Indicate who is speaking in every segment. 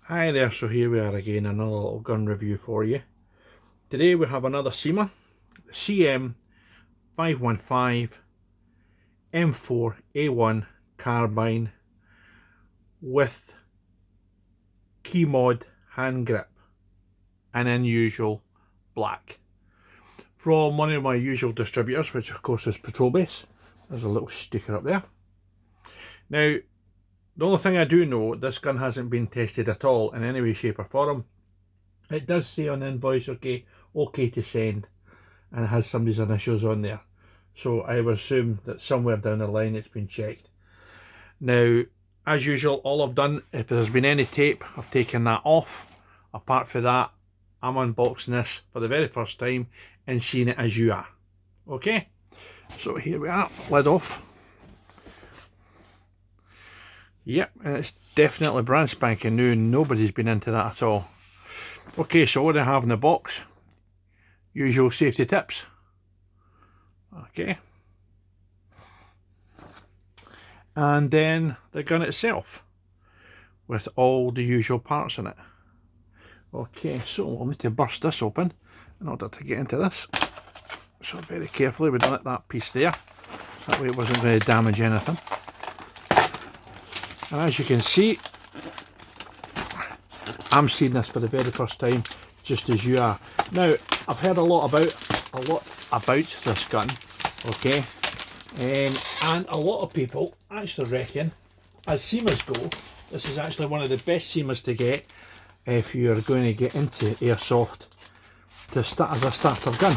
Speaker 1: Hi there, so here we are again, another little gun review for you. Today we have another Cyma, CM.515 M4A1 Carbine with Keymod hand grip, an unusual black. From one of my usual distributors, which of course is Patrol Base. There's a little sticker up there. Now, the only thing I do know, this gun hasn't been tested at all in any way, shape or form. It does say on the invoice, okay to send, and it has somebody's initials on there. So I would assume that somewhere down the line it's been checked. Now, as usual, all I've done, if there's been any tape, I've taken that off. Apart from that, I'm unboxing this for the very first time and seeing it as you are. Okay, so here we are, lid off. Yep, and it's definitely brand spanking new. Nobody's been into that at all. Okay, so what do I have in the box? Usual safety tips. Okay. And then the gun itself with all the usual parts in it. Okay, so I'll need to burst this open in order to get into this. So very carefully we've done it, that piece there, so that way it wasn't going to damage anything. And as you can see, I'm seeing this for the very first time, just as you are. Now, I've heard a lot about this gun, okay, and a lot of people actually reckon, as Cymas go, this is actually one of the best Cymas to get if you're going to get into airsoft to start as a starter gun.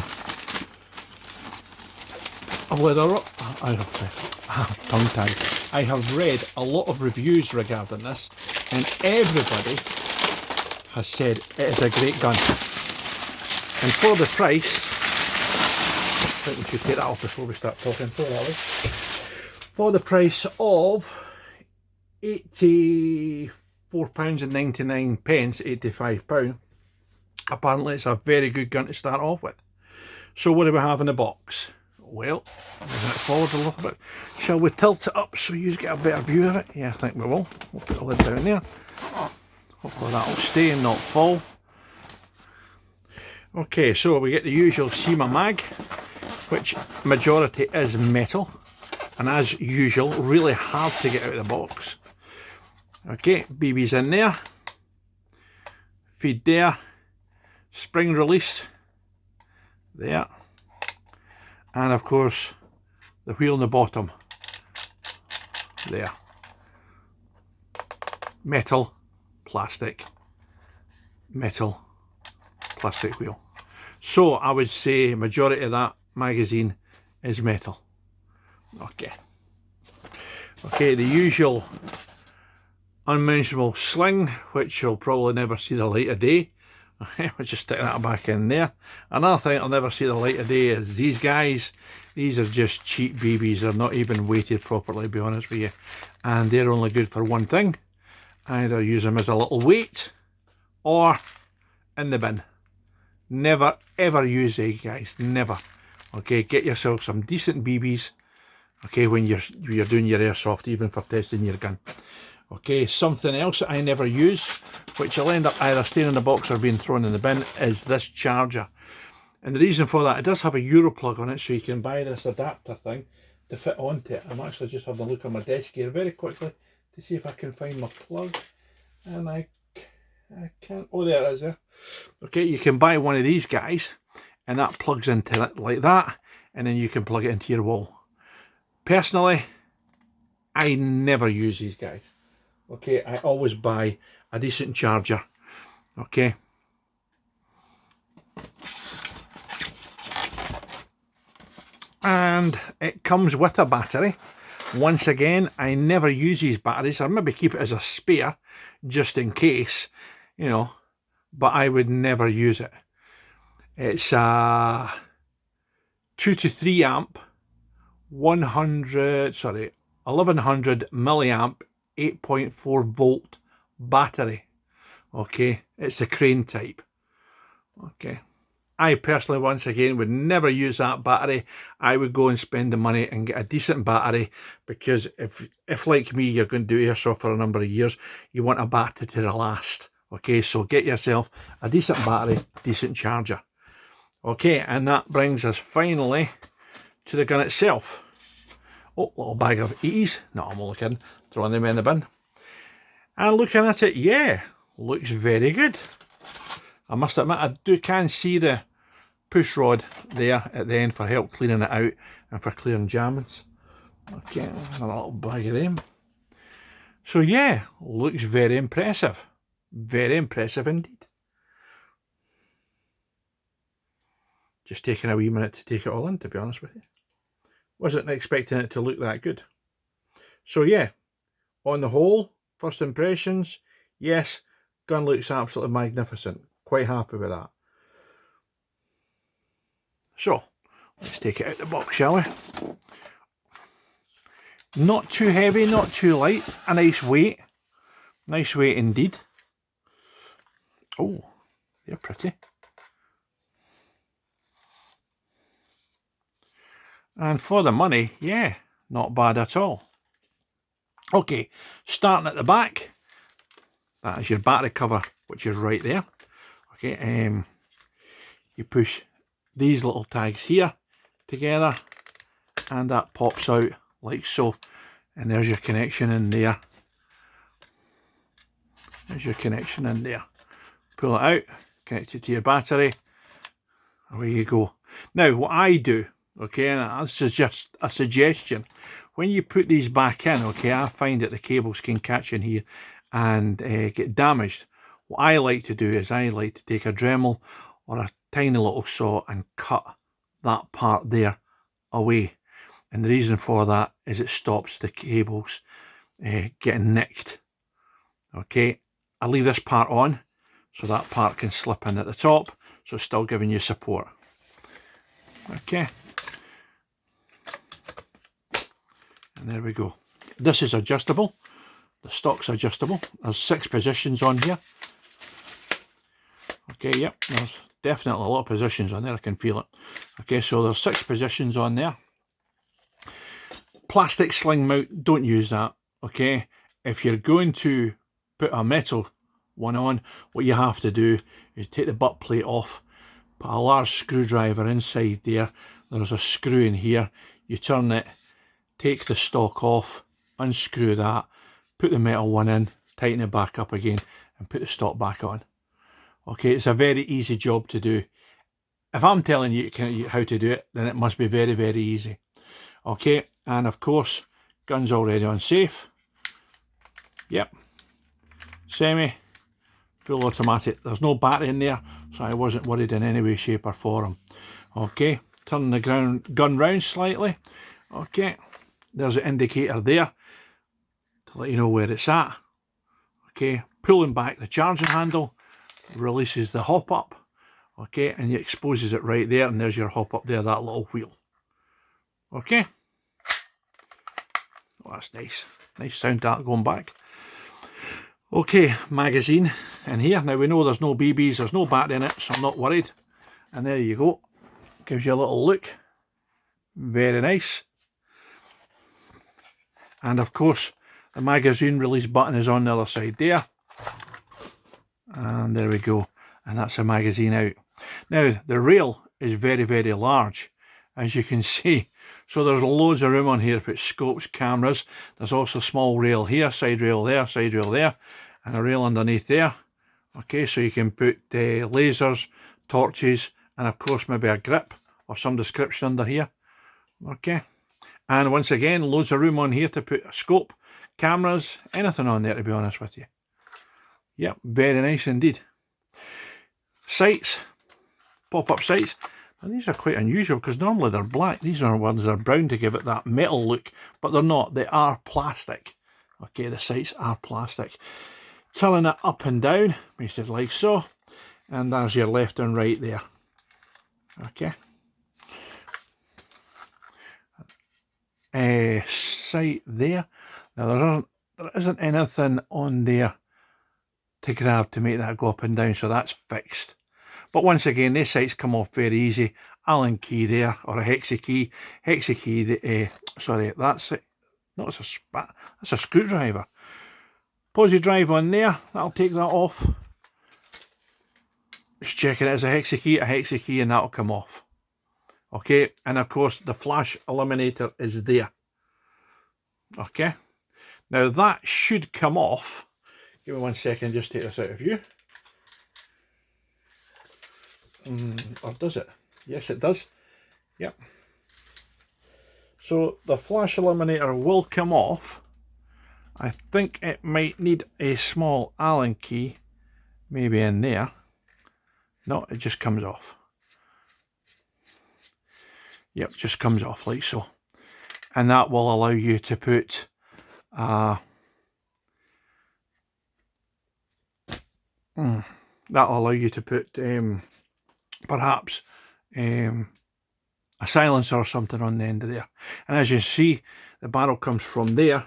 Speaker 1: I have read a lot of reviews regarding this, and everybody has said it is a great gun. And for the price, I think we should take that off before we start talking. For the price of £84.99, £85, apparently it's a very good gun to start off with. So what do we have in the box? Well, moving it forward a little bit. Shall we tilt it up so you get a better view of it? Yeah, I think we will. We'll put the lid down there. Hopefully that'll stay and not fall. Okay, so we get the usual Cyma mag, which majority is metal, and as usual, really hard to get out of the box. Okay, Bbs in there, feed there, spring release there, and of course the wheel on the bottom there. Metal, plastic, metal, plastic wheel. So I would say majority of that magazine is metal. Okay, the usual unmentionable sling, which will probably never see the light of day. We'll just stick that back in there. Another thing that'll never see the light of day is these guys. These are just cheap Bbs. They're not even weighted properly, to be honest with you, and they're only good for one thing: either use them as a little weight or in the bin. Never ever use these guys, never. Okay, get yourself some decent Bbs, okay, when you're doing your airsoft, even for testing your gun. Okay, something else that I never use, which will end up either staying in the box or being thrown in the bin, is this charger. And the reason for that, it does have a Euro plug on it, so you can buy this adapter thing to fit onto it. I'm actually just having a look on my desk here very quickly to see if I can find my plug, and I can't. Oh, there it is there. Okay, you can buy one of these guys, and that plugs into it like that, and then you can plug it into your wall. Personally, I never use these guys. Okay, I always buy a decent charger. Okay. And it comes with a battery. Once again, I never use these batteries. I maybe keep it as a spare, just in case, you know, but I would never use it. It's a 2 to 3 amp, 1100 milliamp, 8.4 volt battery. Okay, it's a crane type. Okay, I personally, once again, would never use that battery. I would go and spend the money and get a decent battery, because if like me, you're going to do airsoft for a number of years, you want a battery to last. Okay, so get yourself a decent battery, decent charger. Okay, and that brings us finally to the gun itself. Oh, little bag of E's. No, I'm only kidding. Throwing them in the bin. And looking at it, yeah, looks very good. I must admit, I can see the push rod there at the end for help cleaning it out and for clearing jammings. Okay, a little bag of them. So yeah, looks very impressive. Very impressive indeed. Just taking a wee minute to take it all in, to be honest with you. Wasn't expecting it to look that good. So yeah, on the whole, first impressions, yes, gun looks absolutely magnificent. Quite happy with that. So, let's take it out the box, shall we? Not too heavy, not too light. A nice weight. Nice weight indeed. Oh, they're pretty. And for the money, yeah, not bad at all. Okay, starting at the back, that is your battery cover, which is right there. Okay, you push these little tags here together, and that pops out like so. And there's your connection in there. There's your connection in there. Pull it out, connect it to your battery. Away you go. Now, what I do, okay, and this is just a suggestion, when you put these back in, okay, I find that the cables can catch in here and get damaged. What I like to do is I like to take a Dremel or a tiny little saw and cut that part there away. And the reason for that is it stops the cables getting nicked. Okay, I leave this part on so that part can slip in at the top, so it's still giving you support. Okay, and there we go. This is adjustable. The stock's adjustable. There's 6 positions on here. Okay, yep, there's definitely a lot of positions on there. I can feel it. Okay, so there's 6 positions on there. Plastic sling mount, don't use that. Okay, if you're going to put a metal one on, what you have to do is take the butt plate off, put a large screwdriver inside there. There's a screw in here. You turn it, take the stock off, unscrew that, put the metal one in, tighten it back up again, and put the stock back on. Okay, it's a very easy job to do. If I'm telling you how to do it, then it must be very, very easy. Okay, and of course, gun's already on safe. Yep, semi, full automatic. There's no battery in there, so I wasn't worried in any way, shape or form. Okay, turn the gun round slightly. Okay, there's an indicator there to let you know where it's at. Okay, pulling back the charging handle releases the hop up. Okay, and it exposes it right there, and there's your hop up there, that little wheel. Okay, oh, that's nice. Nice sound that going back. Okay, magazine in here. Now we know there's no BBs, there's no battery in it, so I'm not worried. And there you go. Gives you a little look. Very nice. And of course, the magazine release button is on the other side there. And there we go. And that's the magazine out. Now, the rail is very, very large, as you can see. So there's loads of room on here to put scopes, cameras. There's also a small rail here, side rail there, and a rail underneath there. Okay, so you can put lasers, torches, and of course maybe a grip or some description under here. Okay, and once again, loads of room on here to put a scope, cameras, anything on there, to be honest with you. Yep, very nice indeed. Sights, pop-up sights. And these are quite unusual because normally they're black. These are ones that are brown to give it that metal look, but they're not. They are plastic. Okay, the sights are plastic. Turning it up and down, makes it like so. And there's your left and right there. Okay. Sight there. Now there isn't anything on there to grab to make that go up and down, so that's fixed. But once again, these sights come off very easy. Allen key there, or a hexa key. Hexa key, sorry, that's it. No, it's that's a screwdriver. Posi drive on there, that'll take that off. Just checking it as a hexa key, and that'll come off. Okay, and of course the flash eliminator is there. Okay, now that should come off. Give me 1 second, just take this out of view. Or does it? Yes, it does. Yep. So the flash eliminator will come off. I think it might need a small Allen key, maybe in there. No, it just comes off. Yep, just comes off like so. And that will allow you to put perhaps a silencer or something on the end of there. And as you see, the barrel comes from there,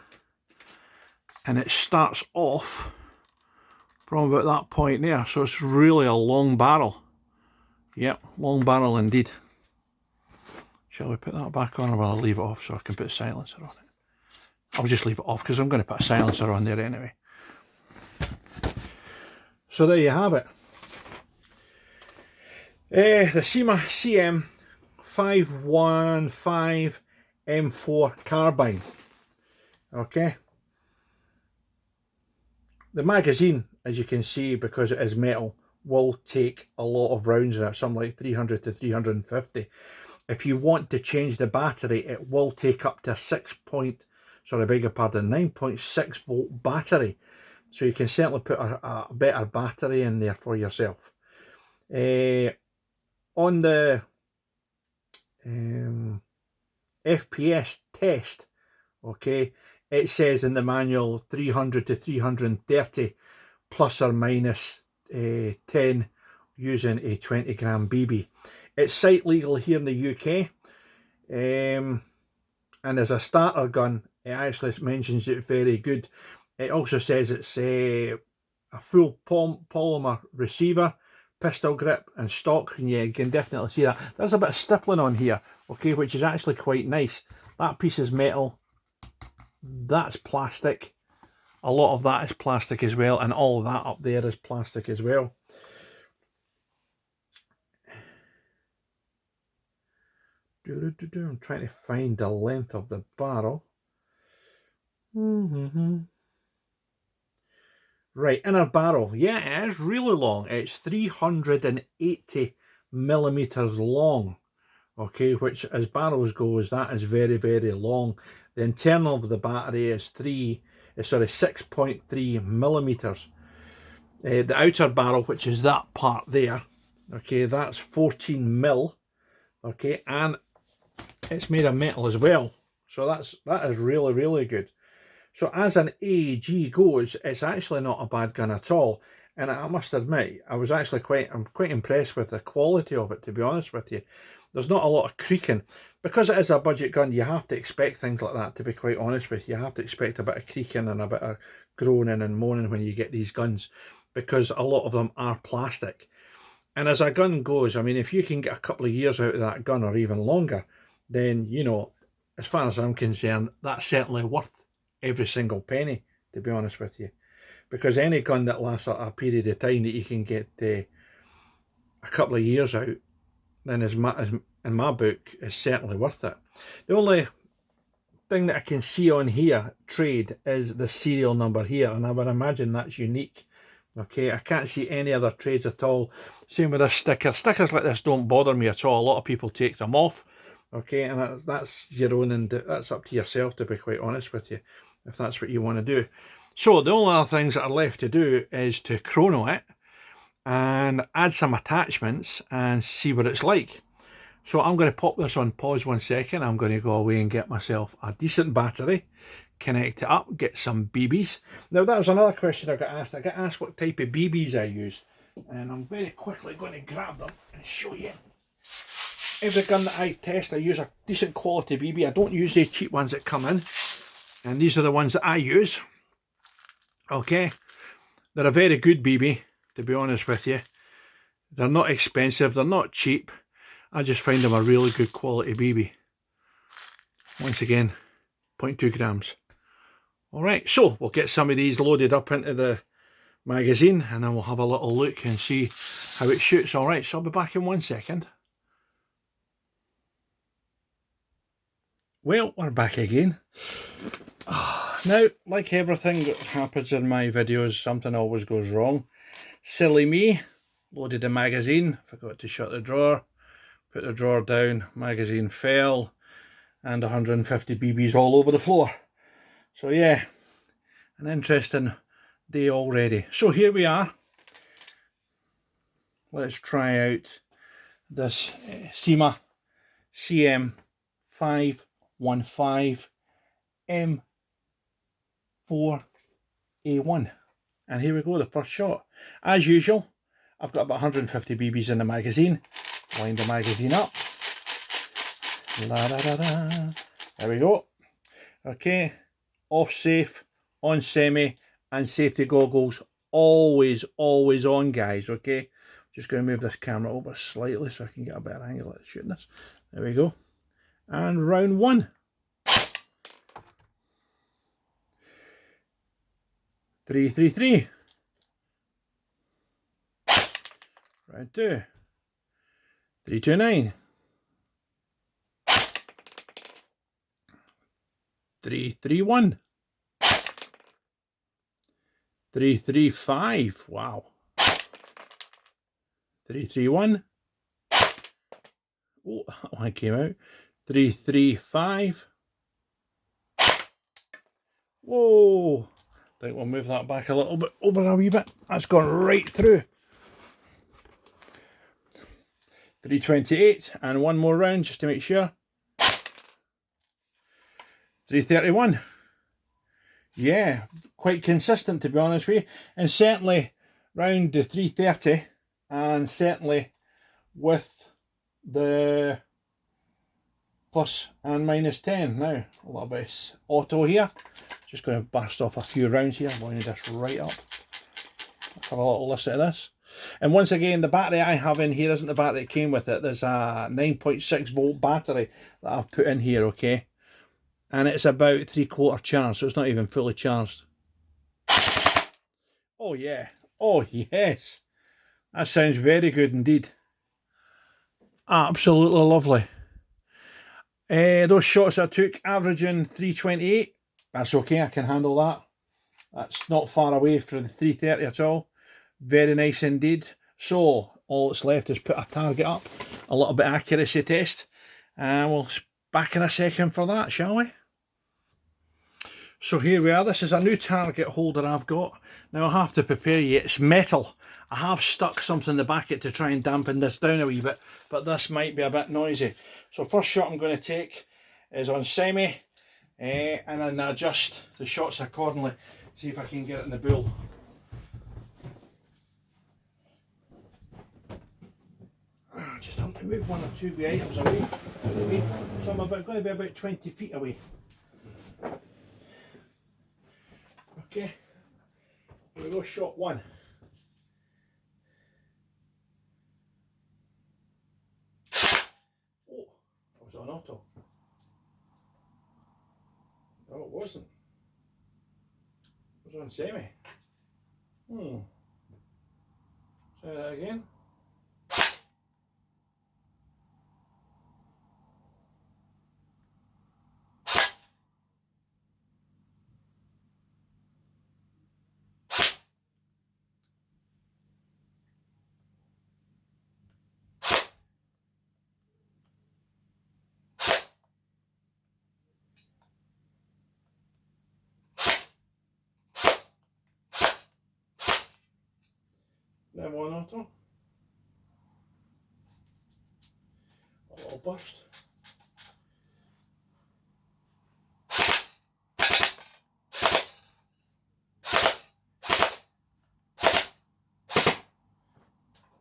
Speaker 1: and it starts off from about that point there. So it's really a long barrel. Yep, long barrel indeed. Shall we put that back on, or will I leave it off so I can put a silencer on it? I'll just leave it off because I'm going to put a silencer on there anyway. So there you have it. The Cyma CM.515 M4 Carbine. Okay. The magazine, as you can see, because it is metal, will take a lot of rounds in it, something like 300 to 350. If you want to change the battery, it will take up to 9.6 volt battery. So you can certainly put a better battery in there for yourself. On the FPS test, okay, it says in the manual 300 to 330 plus or minus 10 using a 20 gram BB. It's site legal here in the UK, and as a starter gun, it actually mentions it very good. It also says it's a full polymer receiver, pistol grip and stock, and you can definitely see that. There's a bit of stippling on here, okay, which is actually quite nice. That piece is metal, that's plastic, a lot of that is plastic as well, and all of that up there is plastic as well. I'm trying to find the length of the barrel. Right, inner barrel. Yeah, it is really long. It's 380 millimeters long. Okay, which as barrels goes, that is very, very long. The internal of the battery is 6.3 millimeters. The outer barrel, which is that part there, okay, that's 14 mil. Okay, and it's made of metal as well, so that is really, really good. So as an AEG goes, it's actually not a bad gun at all. And I must admit, I'm quite impressed with the quality of it, to be honest with you. There's not a lot of creaking. Because it is a budget gun, you have to expect things like that, to be quite honest with you. You have to expect a bit of creaking and a bit of groaning and moaning when you get these guns, because a lot of them are plastic. And as a gun goes, I mean, if you can get a couple of years out of that gun, or even longer, then, you know, as far as I'm concerned, that's certainly worth every single penny, to be honest with you. Because any gun that lasts a period of time that you can get a couple of years out, then in my book, is certainly worth it. The only thing that I can see on here, trade, is the serial number here, and I would imagine that's unique. Okay, I can't see any other trades at all. Same with this sticker. Stickers like this don't bother me at all. A lot of people take them off. Okay, and that's your own, and that's up to yourself, to be quite honest with you, if that's what you want to do. So the only other things that are left to do is to chrono it and add some attachments and see what it's like. So I'm going to pop this on pause 1 second. I'm going to go away and get myself a decent battery, connect it up, get some BBs. Now that was another question I got asked. I got asked what type of BBs I use, and I'm very quickly going to grab them and show you. Every gun that I test, I use a decent quality BB. I don't use the cheap ones that come in, and these are the ones that I use. Okay, they're a very good BB, to be honest with you. They're not expensive, they're not cheap. I just find them a really good quality BB. Once again, 0.2 grams. Alright, so we'll get some of these loaded up into the magazine, and then we'll have a little look and see how it shoots. All right, so I'll be back in 1 second. Well, we're back again. Now, like everything that happens in my videos, something always goes wrong. Silly me, loaded the magazine, forgot to shut the drawer, put the drawer down, magazine fell, and 150 BBs all over the floor. So yeah, an interesting day already. So here we are. Let's try out this Cyma CM.515 M4A1. And here we go, the first shot. As usual, I've got about 150 BBs in the magazine. Line the magazine up. La da da da. There we go. Okay, off safe, on semi, and safety goggles always on, guys. Okay, just going to move this camera over slightly so I can get a better angle at shooting this. There we go. And round one. 333. Round two. 329. 331. 335. Wow. 331. Oh, that one came out. 335. Whoa. I think we'll move that back a little bit over a wee bit. That's gone right through. 328, and one more round just to make sure. 331. Yeah, quite consistent, to be honest with you, and certainly round the 330, and certainly with the plus and minus 10. Now a little bit auto here, just going to burst off a few rounds here. I'm lining this right up. Let's have a little listen to this. And once again, the battery I have in here isn't the battery that came with it. There's a 9.6 volt battery that I've put in here, okay? And it's about 3/4 charged, so it's not even fully charged. Oh yeah, oh yes. That sounds very good indeed. Absolutely lovely. Those shots I took averaging 328. That's okay, I can handle that. That's not far away from the 330 at all. Very nice indeed. So all that's left is put a target up, a little bit accuracy test, and we'll back in a second for that, shall we? So here we are. This is a new target holder I've got. Now I have to prepare you, it's metal. I have stuck something in the back of it to try and dampen this down a wee bit, but this might be a bit noisy. So first shot I'm going to take is on semi, and then adjust the shots accordingly. See if I can get it in the bull. Just have to move one or two items away. So I'm going to be about 20 feet away. Okay, here we go, shot one. Oh, that was on auto. No, it wasn't. It was on semi. Try that again. Never on auto. A little burst.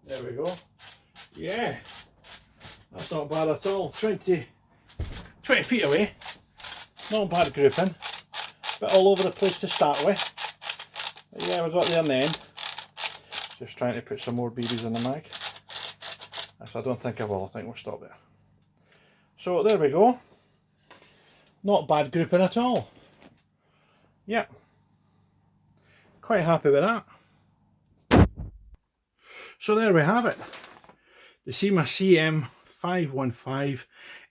Speaker 1: There we go. Yeah, that's not bad at all. 20 feet away. Not bad grouping. Bit all over the place to start with. But yeah, we got there in the end. Just trying to put some more BBs in the mag. Actually, I don't think I will. I think we'll stop there. So there we go. Not bad grouping at all. Yep. Quite happy with that. So there we have it. The Cyma CM.515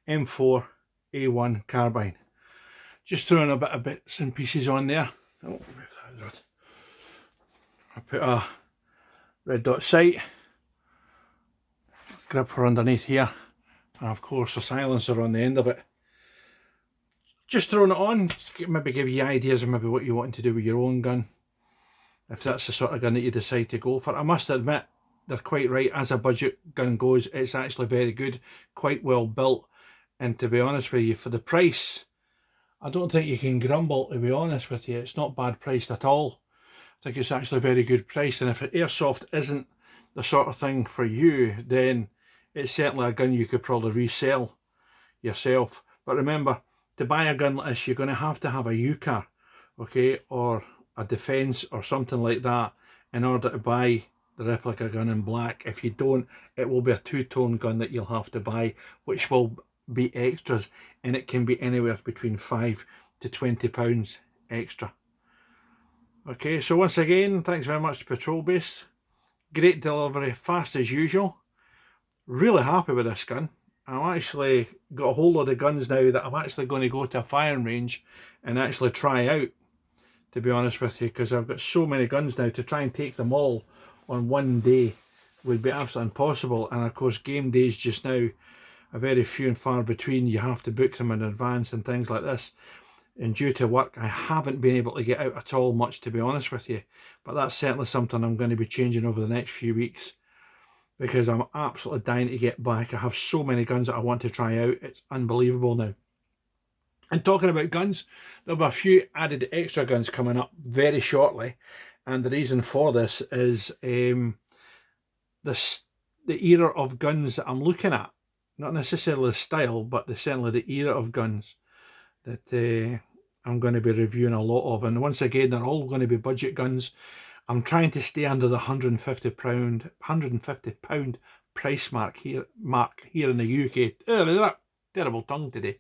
Speaker 1: M4A1 carbine. Just throwing a bit of bits and pieces on there. Oh, I put a red dot sight, grip for underneath here, and of course a silencer on the end of it. Just throwing it on, maybe give you ideas of maybe what you want to do with your own gun, if that's the sort of gun that you decide to go for. I must admit, they're quite right. As a budget gun goes, it's actually very good, quite well built, and to be honest with you, for the price, I don't think you can grumble, to be honest with you. It's not bad priced at all. I think it's actually a very good price, and if airsoft isn't the sort of thing for you, then it's certainly a gun you could probably resell yourself. But remember, to buy a gun like this, you're going to have a UCAR, okay, or a defence or something like that in order to buy the replica gun in black. If you don't, it will be a two-tone gun that you'll have to buy, which will be extras, and it can be anywhere between £5 to £20 extra. Okay, so once again, thanks very much to Patrol Base. Great delivery, fast as usual. Really happy with this gun. I've actually got a whole lot of guns now that I'm actually going to go to a firing range and actually try out, to be honest with you, because I've got so many guns now. To try and take them all on one day would be absolutely impossible, and of course game days just now are very few and far between. You have to book them in advance and things like this, and due to work I haven't been able to get out at all much, to be honest with you. But that's certainly something I'm going to be changing over the next few weeks, because I'm absolutely dying to get back. I have so many guns that I want to try out. It's unbelievable now. And talking about guns, there'll be a few added extra guns coming up very shortly, and the reason for this is the era of guns that I'm looking at. Not necessarily the style, but certainly the era of guns that I'm going to be reviewing a lot of. And once again, they're all going to be budget guns. I'm trying to stay under the £150 price mark here in the UK. Terrible tongue today.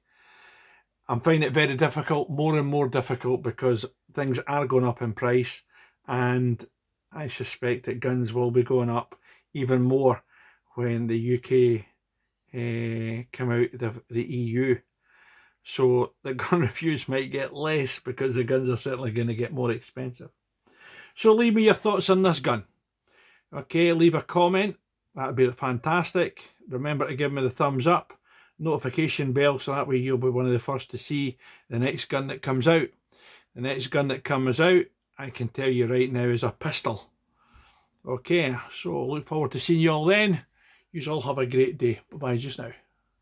Speaker 1: I'm finding it very difficult, more and more difficult, because things are going up in price, and I suspect that guns will be going up even more when the UK come out of the EU. So the gun reviews might get less, because the guns are certainly going to get more expensive. So leave me your thoughts on this gun. Okay, leave a comment. That'd be fantastic. Remember to give me the thumbs up, notification bell, so that way you'll be one of the first to see the next gun that comes out. The next gun that comes out, I can tell you right now, is a pistol. Okay, so look forward to seeing you all then. You all have a great day. Bye-bye just now.